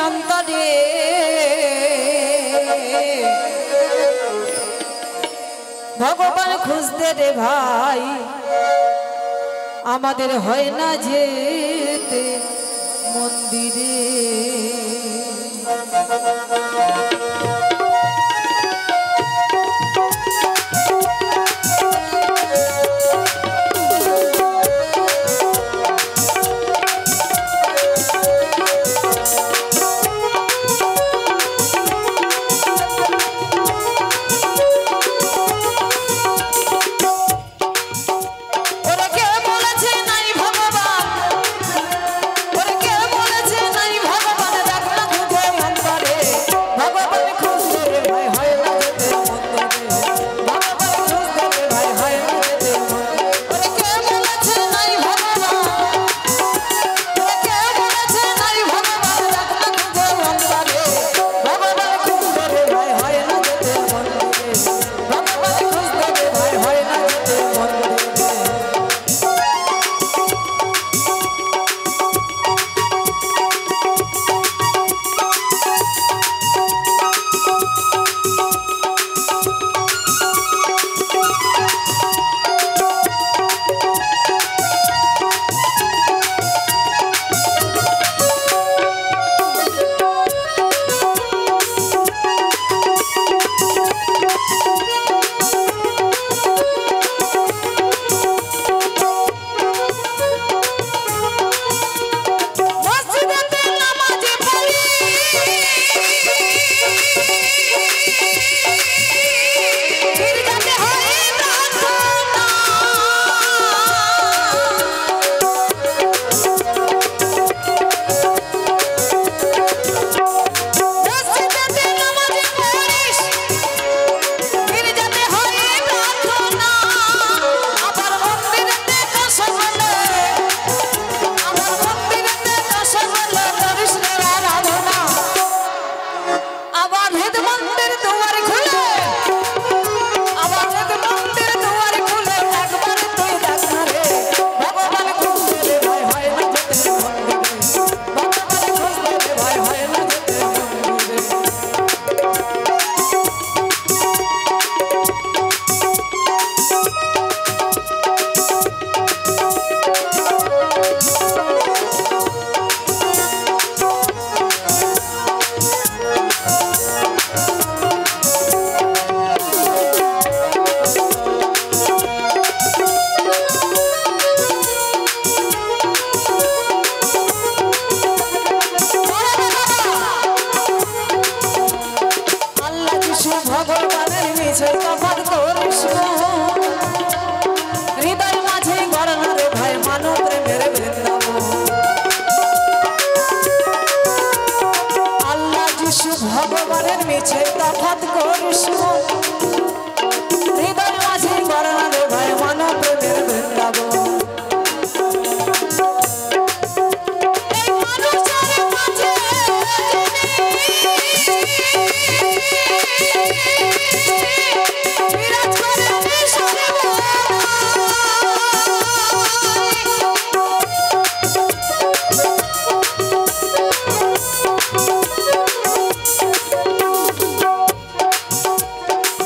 অন্তরে ভগবান খুঁজতে রে ভাই আমাদের হয় না যেতে মন্দিরে। ভগবানের মিছে তফাৎ করিস হৃদয় মাঝে করোনা রে ভাই মানব প্রেমের বৃন্দাবন।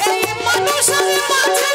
এই মানুষের মাঝে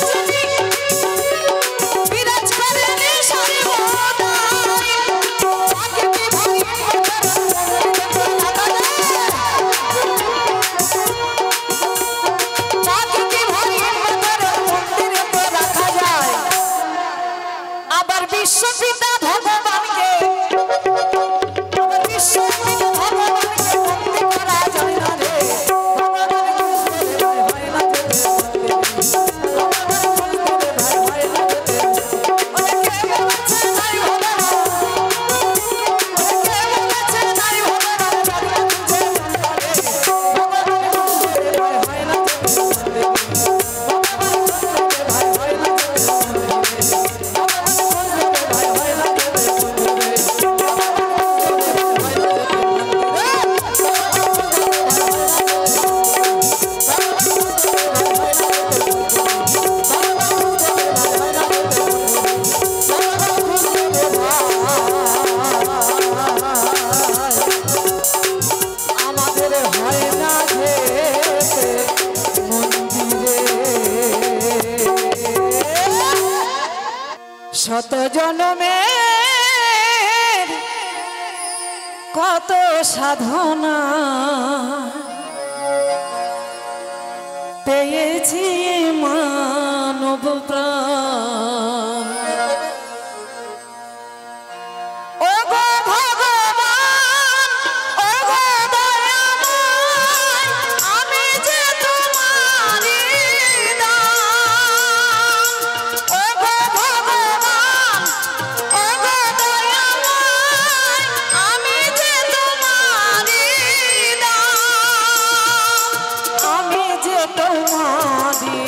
শত জনমের কত সাধনা পেয়েছি মানব প্রাণ। ও গো ভগবান, ও গো দয়াময়, আমি যে তোমারই দান। ও গো ভগবান, ও গো দয়াময়, আমি যে তোমারই দান। আমি যে তোমারই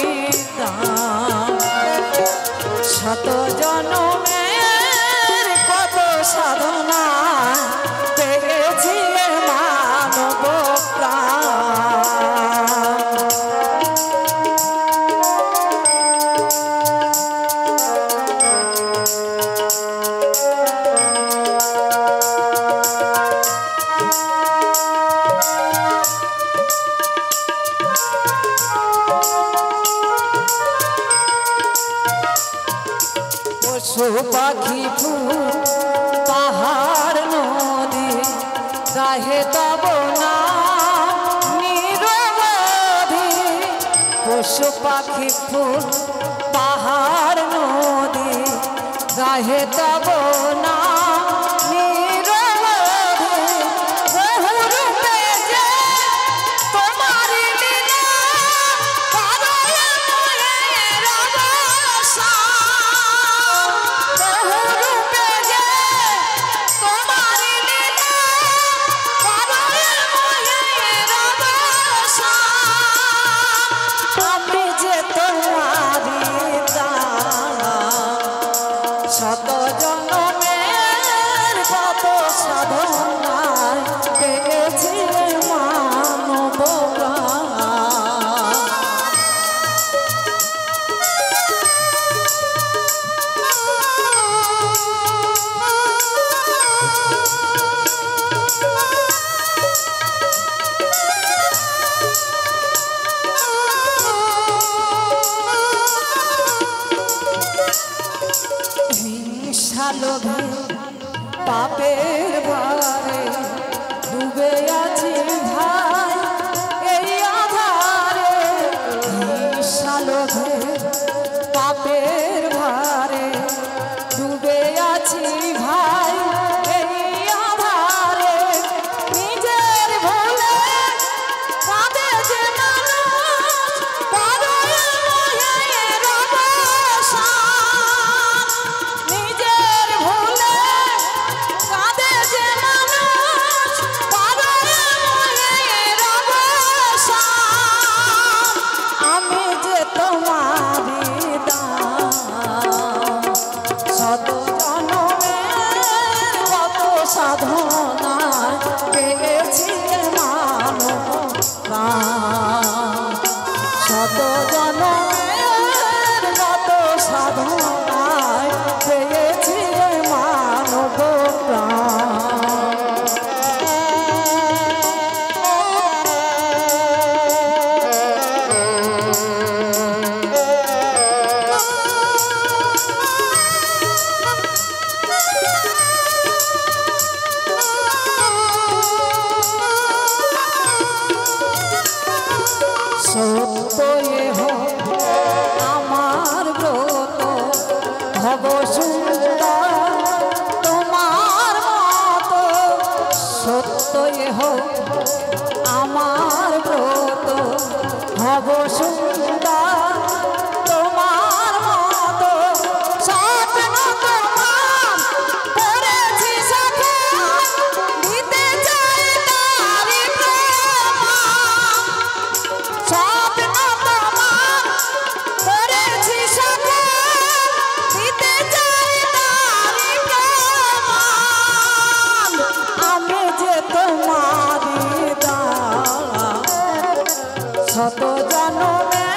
দান। শত জনমের কত সাধনা পেয়েছি মানব প্রাণ। পশু পাখি ফুল পাহাড় নদী গাহে তব নাম নিরবধি। পশু পাখি ফুল পাহাড় নদী গাহে তব নাম নিরবধি। বহু রূপে যে তোমার লীলা, কারণে মনের অবসান। বহু রূপে যে তোমার লীলা, কারণে মনের অবসান। আমি যে তোমারই দান। শত জনমের কত সাধনায় পেয়েছি মানব প্রাণ। হিংসা লোভে পাপের ভারে ডুবে আছি ভাই এই আধারে। হিংসা লোভে পাপের ভারে ডুবে আছি ভাই এই আধারে। নিজের ভুলে কাঁদে যে মানুষ, পরের মনের অবসান। নিজের ভুলে কাঁদে যে মানুষ, পরের মনের অবসান। আমি যে তোমারই দান। শত জনমের কত সাধনায় পেয়েছি মানব প্রাণ। শত জনমের কত সাধনায় পেয়েছি মানব প্রাণ। সত্য এহো আমার ব্রত, ভব সুন্দর তোমার মতো। সত্য এহো আমার ব্রত, ভব সুন্দর তোমার মতো। স্বপ্ন তোমার করেছি সফল, দিতে চাই তারি প্রমাণ। স্বপ্ন তোমার করেছি সফল, দিতে চাই তারি প্রমাণ। আমি যে তোমারই দান। শত জনমে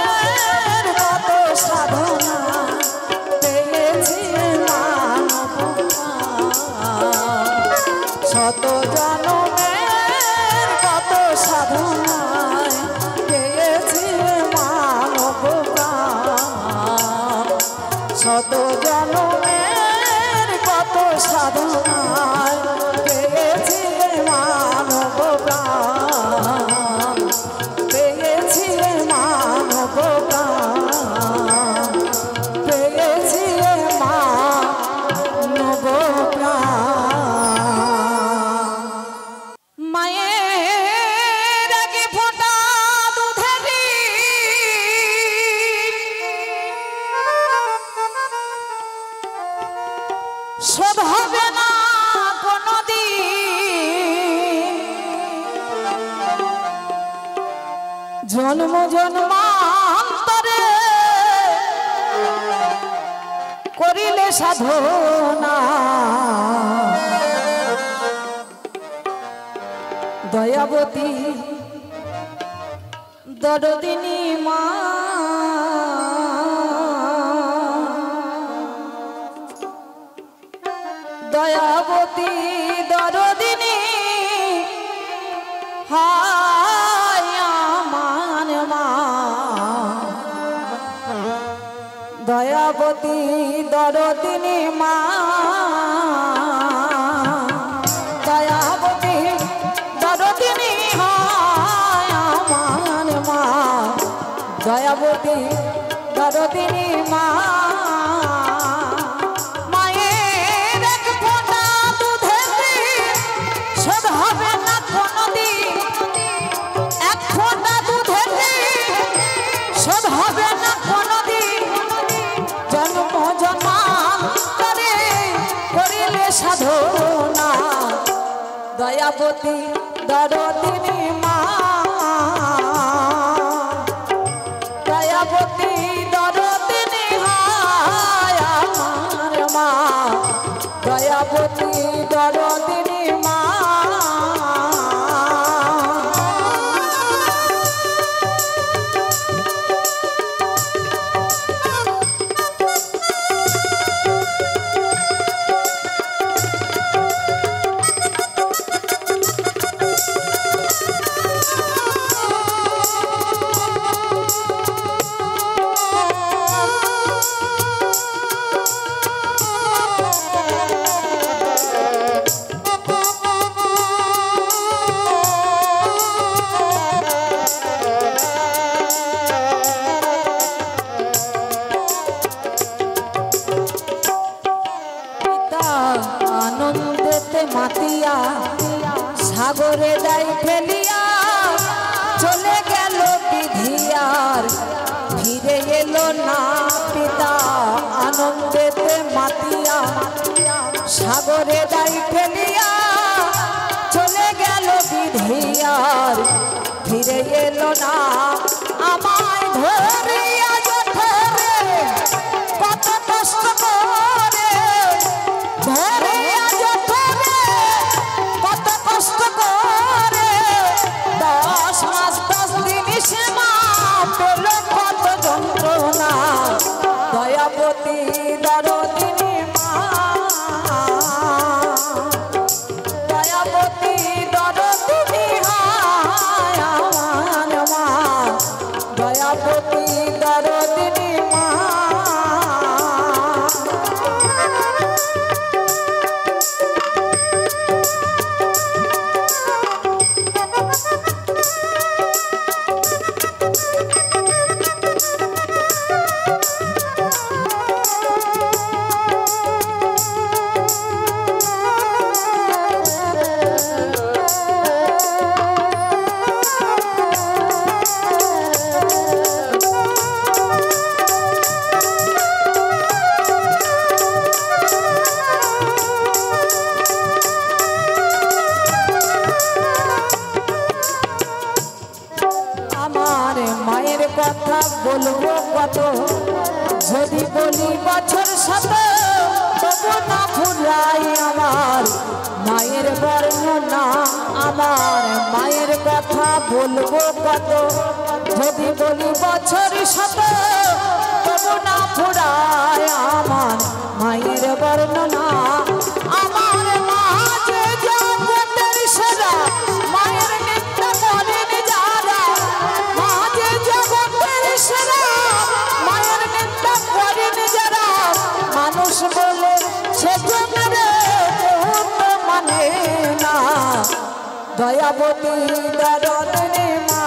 জন্ম জন্মান্তরে করিলে সাধনা দয়াবতী দরদিনী মা দয়াবতী দরদিনী হায় আমার মা দয়াবতী দরদিনী মা দয়াবতী দরদিনী হায় আমার মা দয়াবতী দরদিনী মা সাধনা দয়াবতী দরদিনী মা দয়াবতী দরদিনী হায় আমার মা দয়াবতী দরদিনী মা মাতিয়া সাগরে যাই ফেলিয়া চলে গেল বিধিয়ার ফিরে এলো না পিতা আনন্দেতে মাতিয়া সাগরে যাই ফেলিয়া চলে গেল বিধিয়ার ফিরে এলো না আমায় ধরিয়া জঠরে কত কষ্ট করে ধরিয়া দয়াবতী দরদিনী মা দয়াবতী দরদিনী হায় আমার মা দয়াবতী দরদিনী মা কথা বলবো কত যদি বলি বছর শত তবু না ফুরাই আমার মায়ের বর্ণনা আমার মায়ের কথা বলবো কত যদি বলি বছর শত তবু না ফুরাই আমার মায়ের বর্ণনা আমার মা যে জগতের সেরা মায়ের নিত্য করেন যারা মা যে জগতের সেরা মায়ের নিত্য করেন যারা মানুষ বলে সেজনের মানে না দয়াবতী দরদিনী মা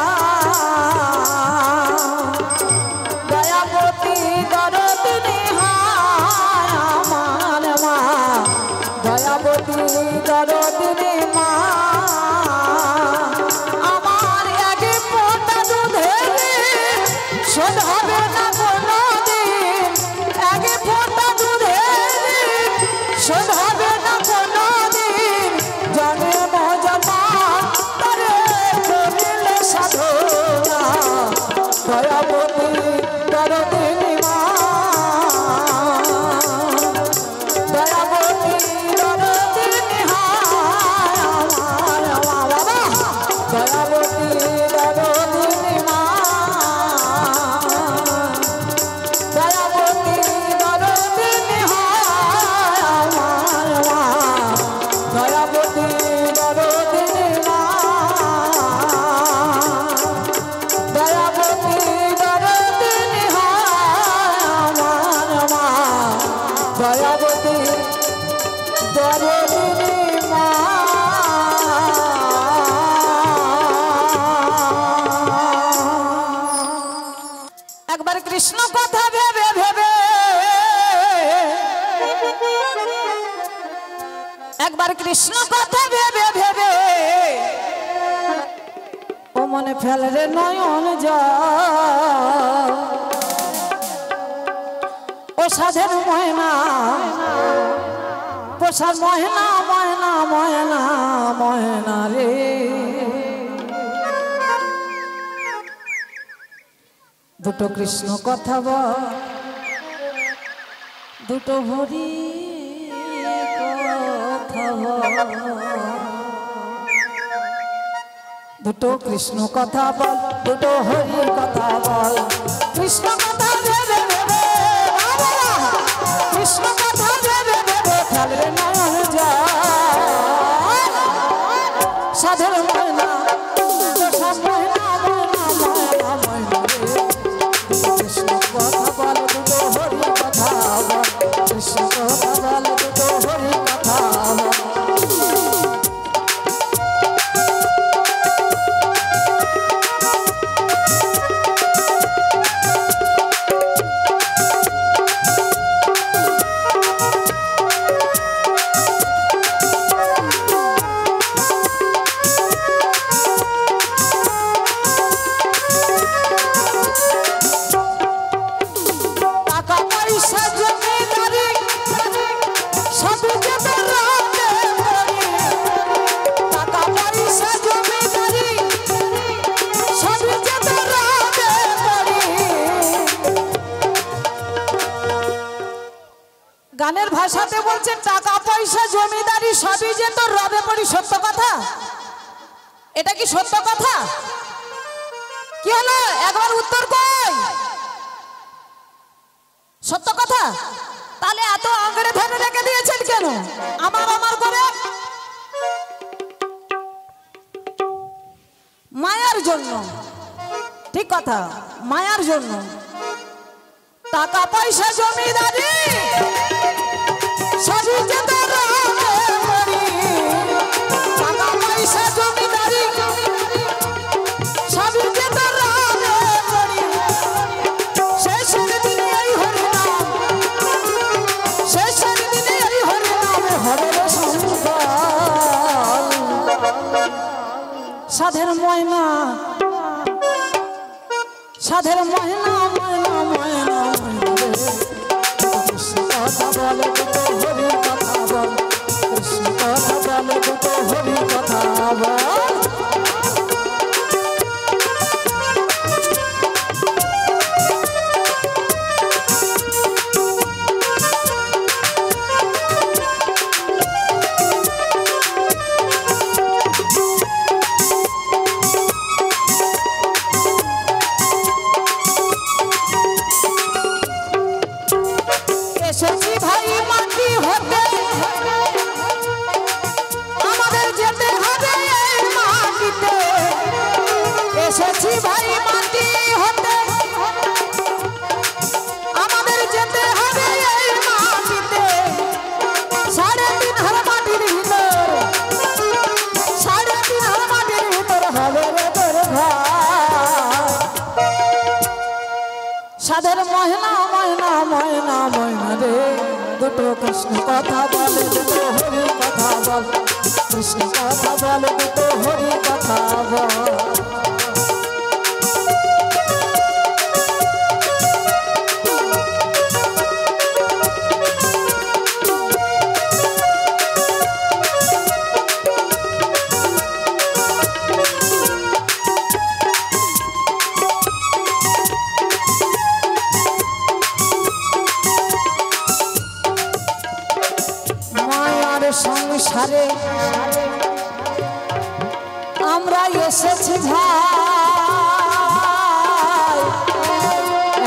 দয়াবতী দরদিনী হায় আমার মা দয়াবতী দরদিনী মা আমার আগে পোটা দুধের শোধ হবে না কোনোদিন আগে পোটা দুধের শোধ হবে না কোনোদিন জন্ম জন্মান্তরে করিলে সাধনা দয়াবতী দরদিনী মা দয়াবতী দরদিনী দয়াবতী দরদিনী মা দয়াবতী দরদিনী দয়াবতী দরদিনী মা দয়াবতী দরদিনী দয়াবতী দরদিনী মা একবার কৃষ্ণ কথা ভেবে ভেবে একবার কৃষ্ণ কথা ভেবে ভেবে ও মনে ফেলে রে নয়ন যা ও সাধের ময়না পোষার ময়না ময়না ময়না ময়না রে দুটো কৃষ্ণ কথা বল দুটো হরি কথা বল দুটো কৃষ্ণ কথা বল দুটো হরি কথা বল কৃষ্ণ কথা ভেবে ভেবে কৃষ্ণ কথা ভেবে ভেবে খেলে নয়ন যা সাধের ময়না পোষার ময়না ময়না ময়না ময়না রে কৃষ্ণ কথা বল দুটো হরি কথা বল কৃষ্ণ কথা বল দুটো হরি কথা বল গানের ভাষাতে বলছেন টাকা পয়সা জমিদারি সবই যে তোর রবে পড়ি সত্য কথা এটা কি সত্য কথা কি হলো একবার উত্তর কই সত্য কথা তাহলে এত আঙ্গড়ে ধরে রেখে দিয়েছেন কেন আমার আমার করে মায়ার জন্য ঠিক কথা মায়ার জন্য টাকা পয়সা জমিদারি সবই যে তোর রবে পড়ি টাকা পয়সা জমিদারি সবই যে তোর রবে পড়ি শেষের দিনে এই হরিনাম শেষের দিনে এই হরিনামে হবে সন্তান সাধের ময়না সাধের ময়না ময়না ময়না কৃষ্ণ কথা বলে দুটো হরি কথা বল কৃষ্ণ কথা বলে দুটো হরি কথা বল এসেছি ভাই মাটি হতে আমাদের যেতে হবে এই মাটিতে এসেছি ভাই মাটি হতে আমাদের যেতে হবে এই মাটিতে 3.5 হাত মাটির ভিতর 3.5 হাত মাটির ভিতর হবে রে তোর ঘর সাধের ময়না ময়না ময়না ময়না রে দুটো কৃষ্ণ কথা বলে দুটো হরি কথা বল কৃষ্ণ কথা বলে দুটো হরি কথা বল আমরা এসেছি ভাই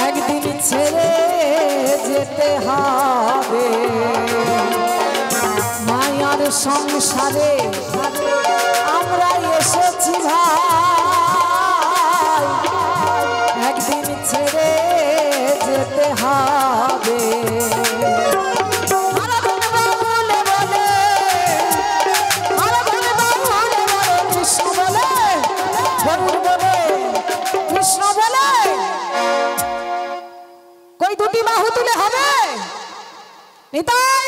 একদিন ছেড়ে যেতে হবে মায়ার সংসারে আমরা এসেছি ভাই একদিন ছেড়ে যেতে হবে কৃষ্ণ বলে কই দুটি বাহু তুলে হবে নিতাই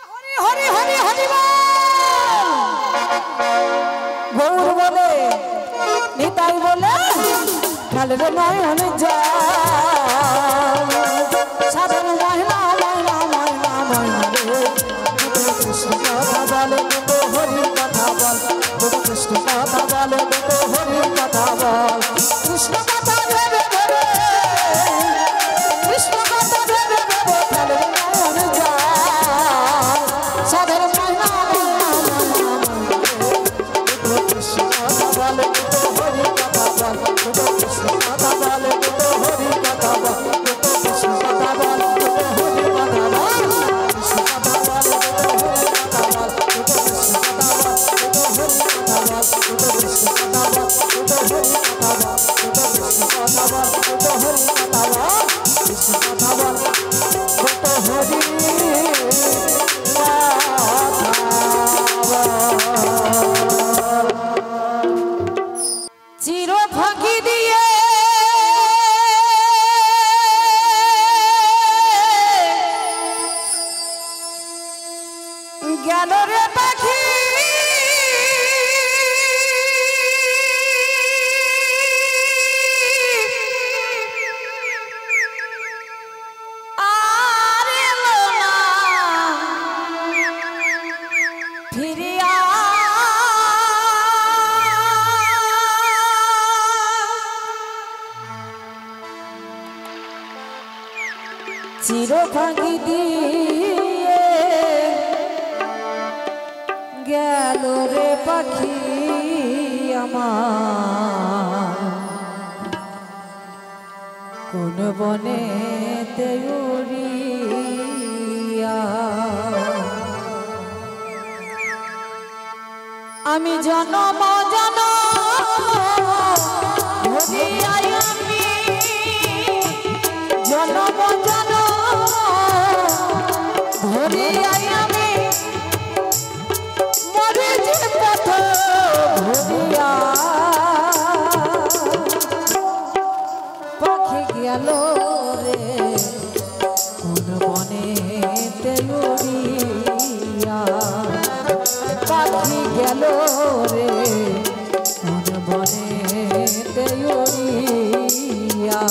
হরি হরি হরি হরি গৌর বলে নিতাই বলে কালের নয়ন যা সাধন মহিলা মহিলা মহিলা মহিলা রে কৃষ্ণ কথা বলে তো হরি কথা বল কৃষ্ণ কথা বলে তো হরি কথা বল কৃষ্ণ কথা ভেবে ভেবে কৃষ্ণ কথা ভেবে ভেবে কালের নয়ন যা সাধন মহিলা মহিলা মহিলা কৃষ্ণ কথা বলে তো হরি কথা বল কৃষ্ণ কথা বলে তো হরি কথা বল কৃষ্ণ কথা বলে তো হরি কথা বল কৃষ্ণ কথা বলে তো হরি কথা বল কৃষ্ণ কথা বলে তো হরি কথা বল কৃষ্ণ কথা বলে তো হরি কথা বল কৃষ্ণ কথা বলে তো হরি কথা বল কৃষ্ণ কথা বলে তো হরি চির ফাঁকি দিয়ে গেল রে পাখি আর এলো না ফিরিয়া চির ফাঁকি দিয়ে গেল রে পাখি আমার কোন বনে উড়িয়া আমি জনম ধরিয়াই আমি জনম ধরিয়াই আমি মরে যে পথ ধরিয়া পাখি গেল রে কোন বনে উড়িয়া পাখি গেল রে কোন বনে উড়িয়া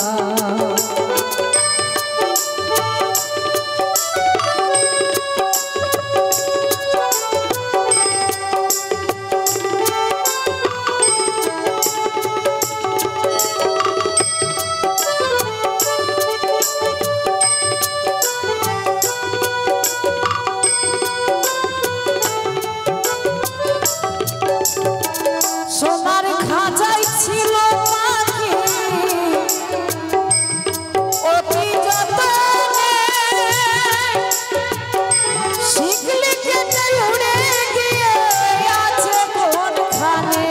সোনার খাঁচাই ছিল পাখি অতি যতনে শিখলে কেটে উড়ে গিয়ে আছে কোনখানে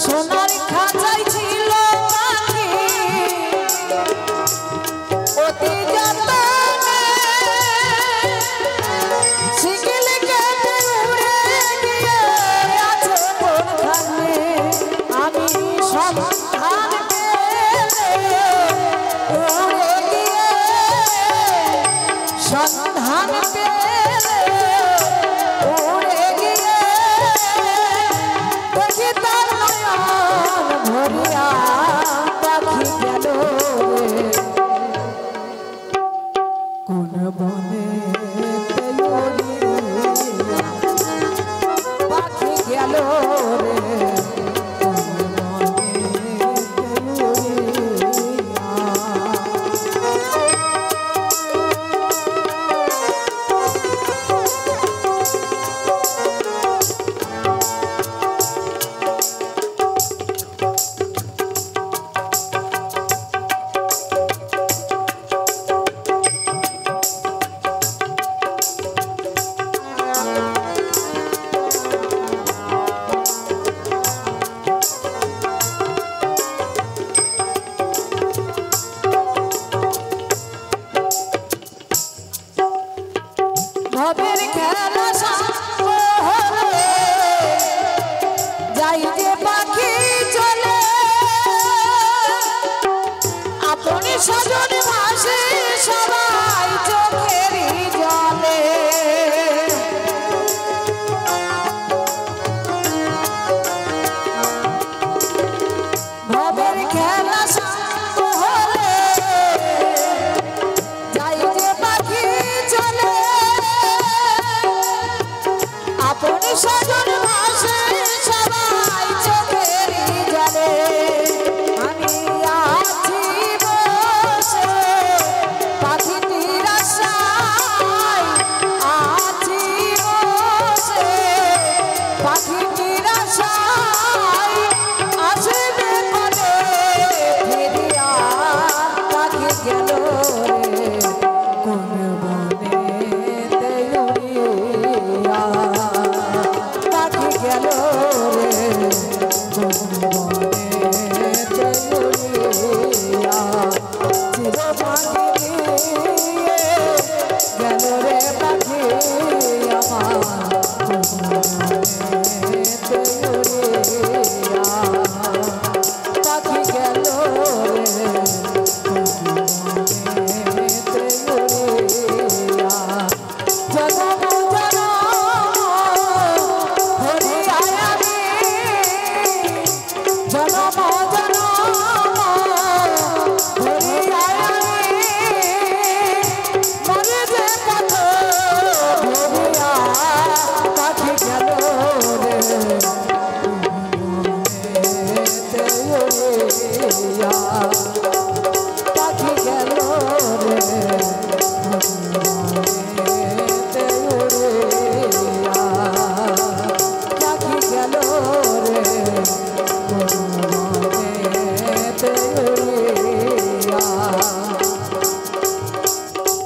সোনার খাঁচাই ছিল পাখি অতি যতনে সন্ধান পেলে উড়ে গিয়ে দেখি তার নয়ন ভরিয়া পাখি গেল রে কোন বনে পাখি গেল রে কোন বনে ভবের খেলা সাঙ্গ হলে যাই যে পাখি চলে আপনি সজন ভাসে সবাই চোখেরই জলে ভবের খেলা সাঙ্গ হলে যাই যে পাখি চলে আপনি সজন ভাসে সবাই চোখেরই জলে আমি আছি বসে পাখিটির আশায় আছি বসে পাখিটির আশায় আসবে বলে ফিরিয়া পাখি গেল রে কোন বনেতে উড়িয়া পাখি গেল রে কোন বনেতে উড়িয়া চির পাখি নিয়ে গেল রে পাখি আমার কোন বনেতে উড়িয়া পাখি গেল রে কোন বনেতে উড়িয়া জনম জনম হরিয়ায় আমি জনম জনম হরিয়ায় আমি মরে যে পথ ভরিয়া পাখি গেল রে বনেতে উড়িয়া পাখি গেল রে বনেতে উড়িয়া পাখি গেল রে বনেতে উড়িয়া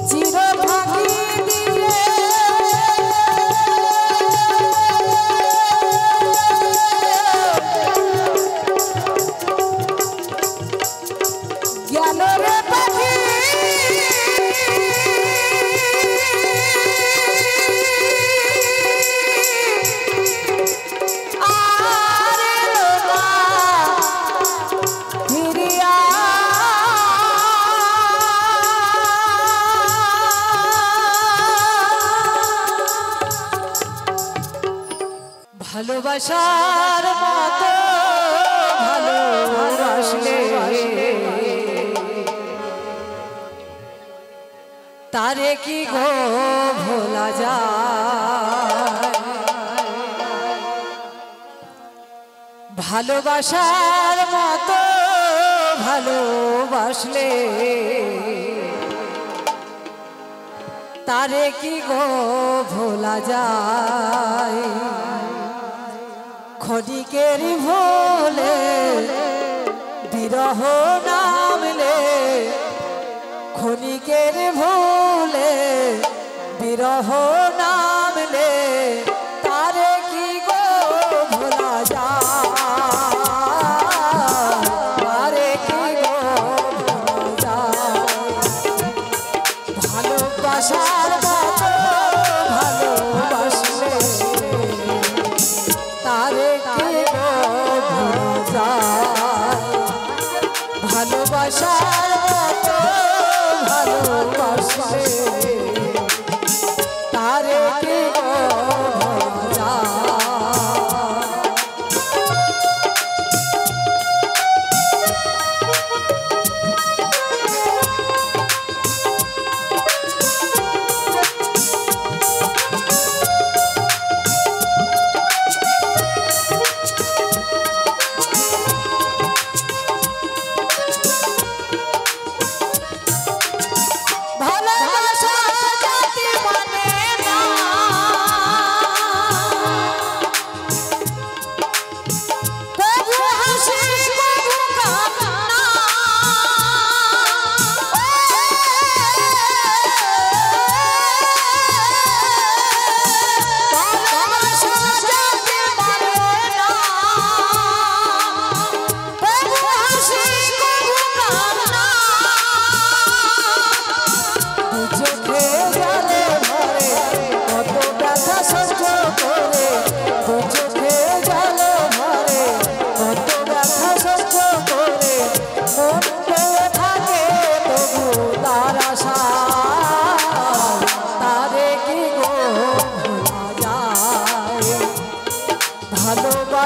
চির ফাঁকি দিয়ে গেল রে পাখি আর এলো না ফিরিয়া ভালোবাসার মতো ভালোবাসলে তারে কি গো ভোলা যায় ভালোবাসার মতো ভালোবাসলে তারে কি গো ভোলা যায় ক্ষণিকের ভোলে বিরহ নামলে ক্ষণিকের ভোলে বিরহ নামলে তারে কি গো ভোলা যায় তারে কি গো ভোলা যায় ভালোবাসার মতো ভালোবাসলে তারে কি গো ভোলা যায় ভালোবাসার মতো ভালোবাসলে তারে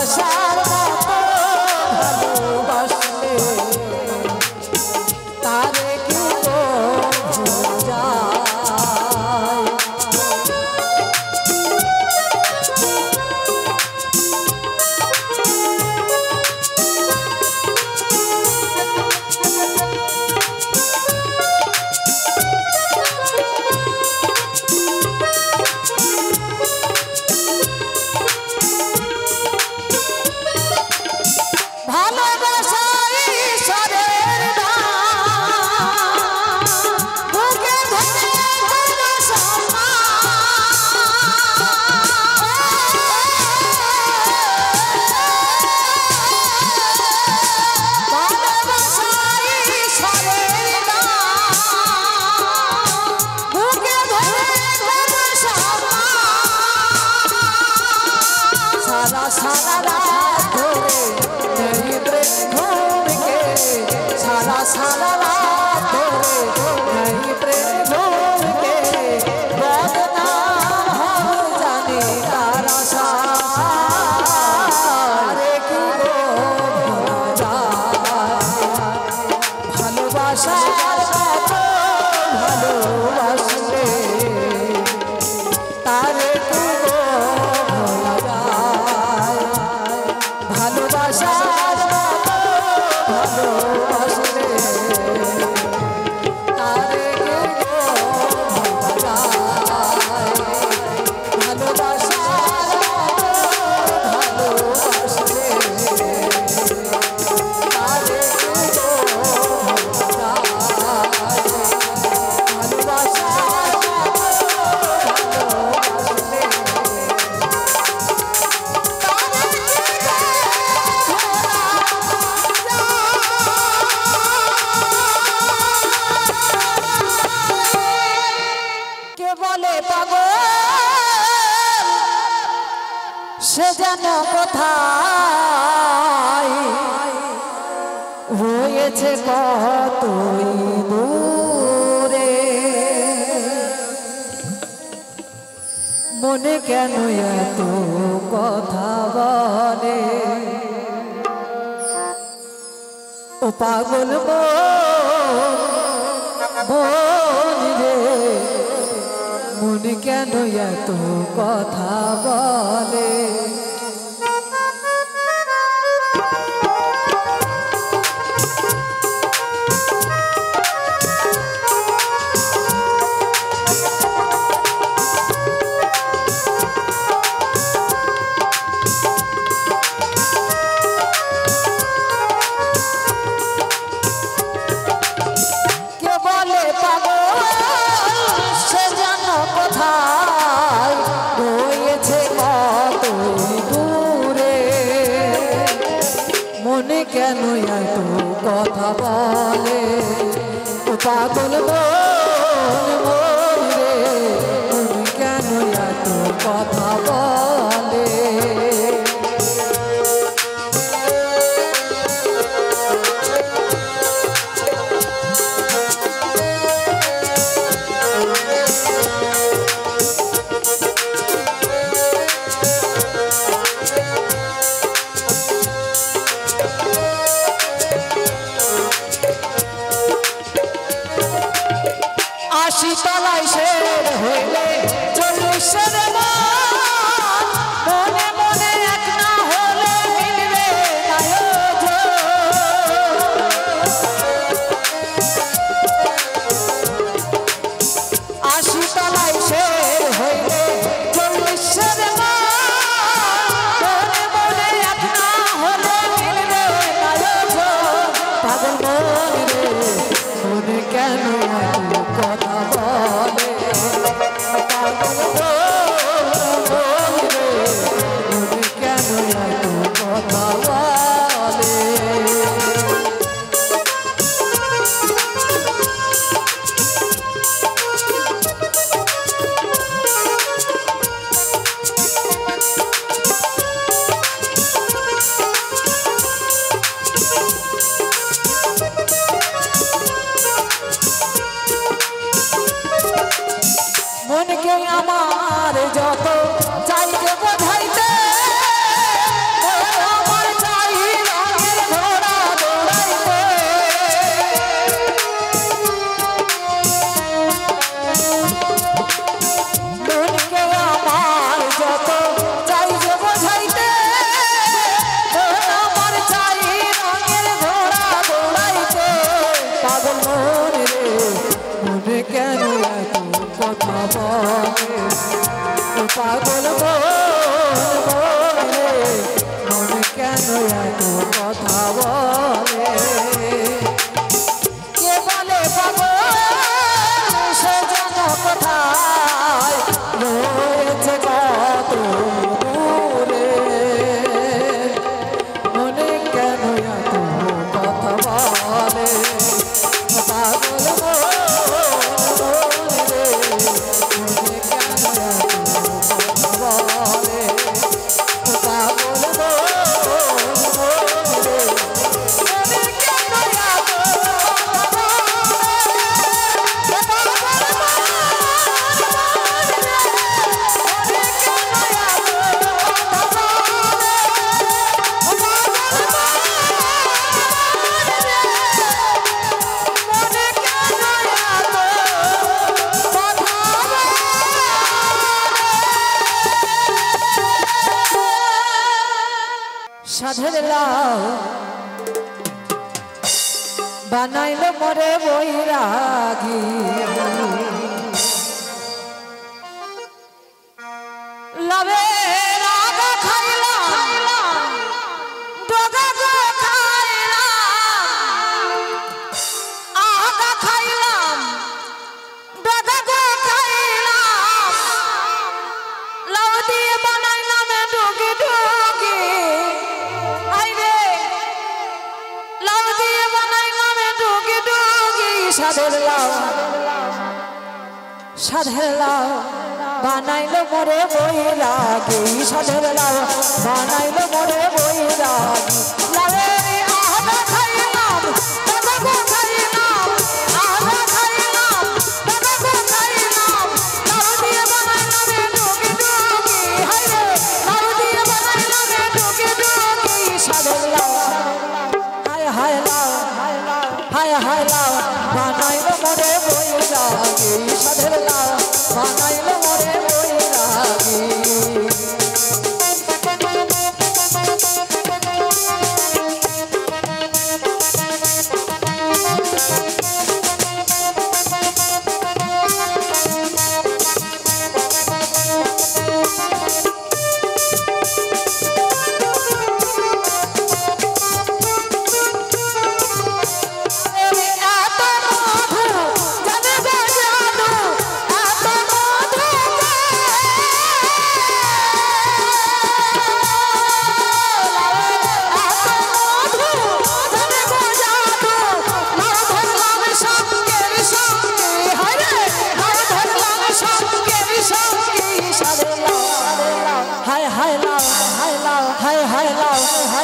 ভালোবাসার মতো ভালোবাসলে তারে কি ভুলে যায়। सारा रात धोरे नहीं प्रेम घूम के सारा रात धोरे नहीं प्रेम घूम के बदनाम हो जाने तारा सारे की भुला যায়। ভালোবাসার মতো ভালোবাসলে তারে কি ভোলা যায়। ভালোবাসার মতো ভালোবাসলে তারে কি ভোলা যায়। ভালোবাসার মতো ভালোবাসলে তারে কি ভোলা সে যেন কোথায় হয়েছে কতই দূরে মনে কেন এত কথা বলে ও পাগল মন রে মনে কেন এত কথা বলে। কেন এত কথা বলে ও পাগল মন রে তুমি কেন এত কথা বলে। তলায় শের হইলে চল্লিশের মনে মনে এক না হলে মিলবে আশি তলায় শের হইলে চল্লিশের মনে মনে এক না হলে মিলবে পাগল মন রে মনে কেন কথা বলে পাগল রে মনে কেন এত কথা বলে। মনকে আমার যত চাইতে বোঝাইতে পাগল মনে কেন এত কথা বলে কে বলে পাগল সে যেন কোথায় রয়েছে কত দূরে মনে কেন এত কথা বলে পাগল সাধের লাউ বানাইল মরে বৈরাগী লবে রাগা খাইলাম ডগা গো খাইলাম আগা খাইলাম ডগা গো খাইলাম লাউ দিয়ে বানাইলাম ডুগি ডুগি সাধের লাউ বানাইল মরে বৈরাগী সাধের লাউ বানাইল মরে বৈরাগী লাউরে আধা খাইলাম দাদা গো খাইলাম আধা খাইলাম দাদা গো খাইলাম লাউ দিয়ে বানাইলাম ডুগি ডুগি হায় রে লাউ দিয়ে বানাইলাম ডুগি ডুগি সাধের লাউ হায় হায় লাউ হায় হায় লাউ বানাইল মরে বৈরাগী সাধের লাউ বানাইল মরে বৈরাগী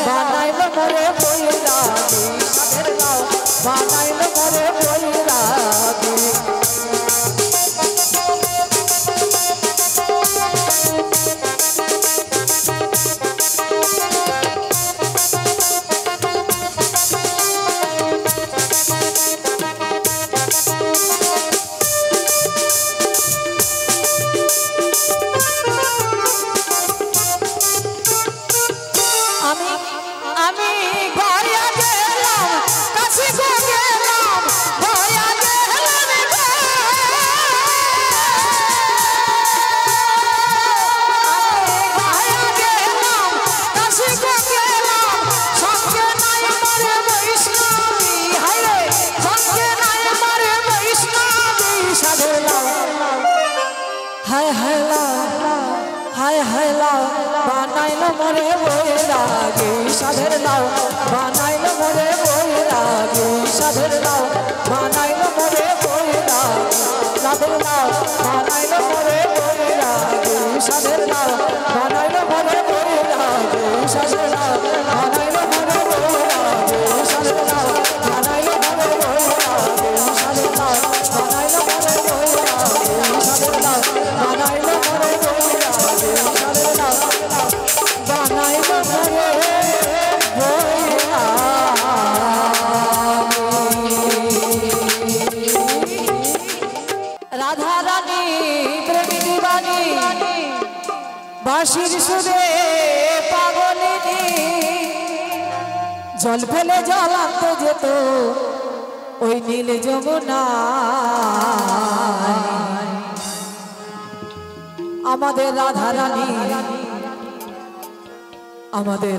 বানাইল মরে বৈরাগী সাধের লাউ বানাইল মরে বৈরাগী আমি গয়া গেলাম কাশি গো গেলাম গয়া গেলাম গয়া গেলাম কাশি গো গেলাম সঙ্গে নাই মরে বৈষ্ণবী হায় রে সঙ্গে নাই মরে বৈষ্ণবী সাধের লাউ হায় হায় লাউ হায় হায় লাউ বানাইল মরে বৈরাগী সাধের লাউ বানাইল মরে বৈরাগী সাধের লাউ বানাইল মরে বৈরাগী সাধের লাউ বানাইল মরে বৈরাগী সাধের লাউ বানাইল মরে বৈরাগী সাধের লাউ বানাইল মরে বৈরাগী সাধের লাউ বানাইল মরে বৈরাগী সাধের লাউ বানাইল মরে বৈরাগী সাধের লাউ বানাইল মরে বৈরাগী সাধের লাউ বানাইল মরে রাধা রানী প্রেমী দিবানী বাঁশির সুরে পাগলিনী জল ফেলে জল আনতে যেত ওই নীল যমুনা আমাদের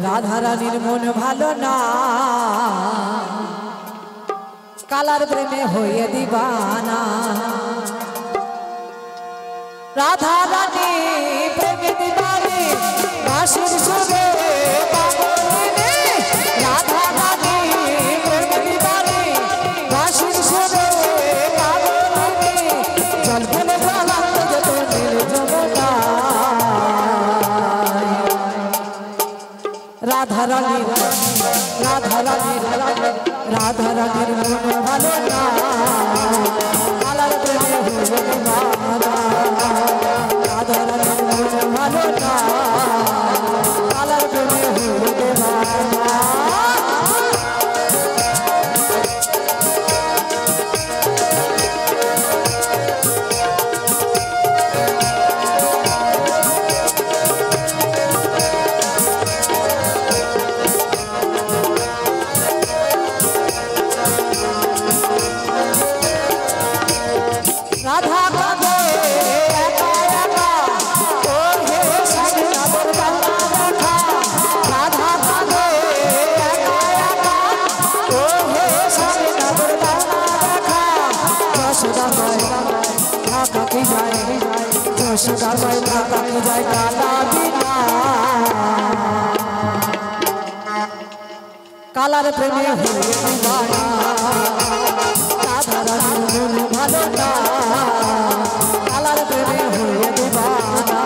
রাধা রানীর মন ভালো না, কালার প্রেমে হয়ে দিবানা। রাধা রানী প্রেমে দিবানি বাঁশির সুরে পাগলিনী। রাধা রানী প্রেমে দিবানি বাঁশির সুরে পাগলিনী। জল ফেলে জ্বালান্ত যত নীল যমুনা। রাধা রানীর মন ভালো না, কালার প্রেমে হয়ে দিবানা। রাধা রানীর মন ভালো না, কালার প্রেমে হয়ে দিবানা। রাধা কাঁদে একা একা, ওহে স্বামী নাদর ডালা দেখা। রাধা কাঁদে একা একা, ওহে স্বামী নাদর ডালা দেখা। যশোদা কয় ঢাকা কি যায়, যশোদা কয় ঢাকা কি যায় কালা বিনা। কালার প্রেমে হয়ে দিবানা। রাধা রানীর মন ভালো না, কালার প্রেমে হয়ে দিবানা।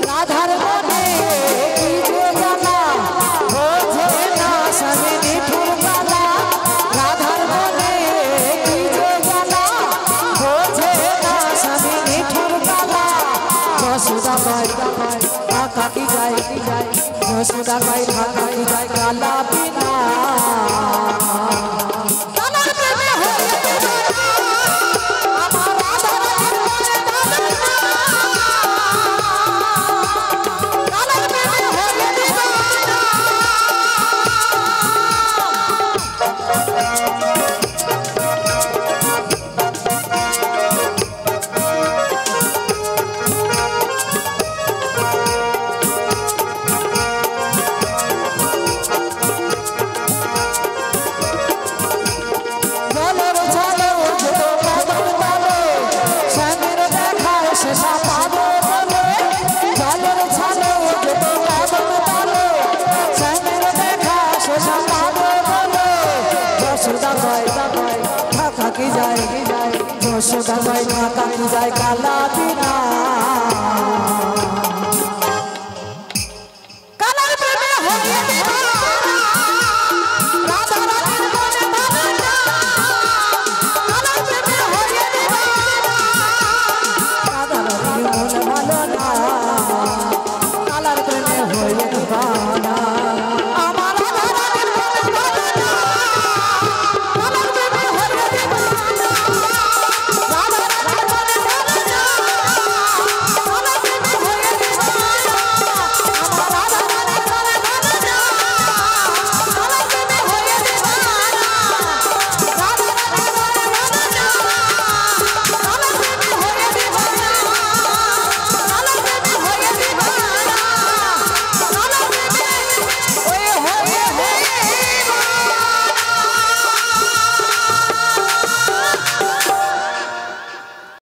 রাধার মনে কি যে জ্বালা, বোঝে না স্বামী নিঠুর জ্বালা। রাধার মনে কি যে জ্বালা, বোঝে না স্বামী নিঠুর জ্বালা। যশোদা কয় ঢাকা কি যায়, যশোদা কয় ঢাকা কি যায় কালা বিনা। কালার প্রেমে হয়ে দিবানা, আমার রাধা রানীর মন ভালো না, কালার প্রেমে হয়ে দিবানা। জলের ঝলে উঠলো কদম তলে, স্বামীর দেখায় শেষা পাবে বলে। জলের ঝলে উঠলো কদম তলে, স্বামীর দেখায় শেষা পাবে বলে। যশোদা কয় ঢাকা কি যায়, যশোদা কয় ঢাকা কি যায় কালা বিনা।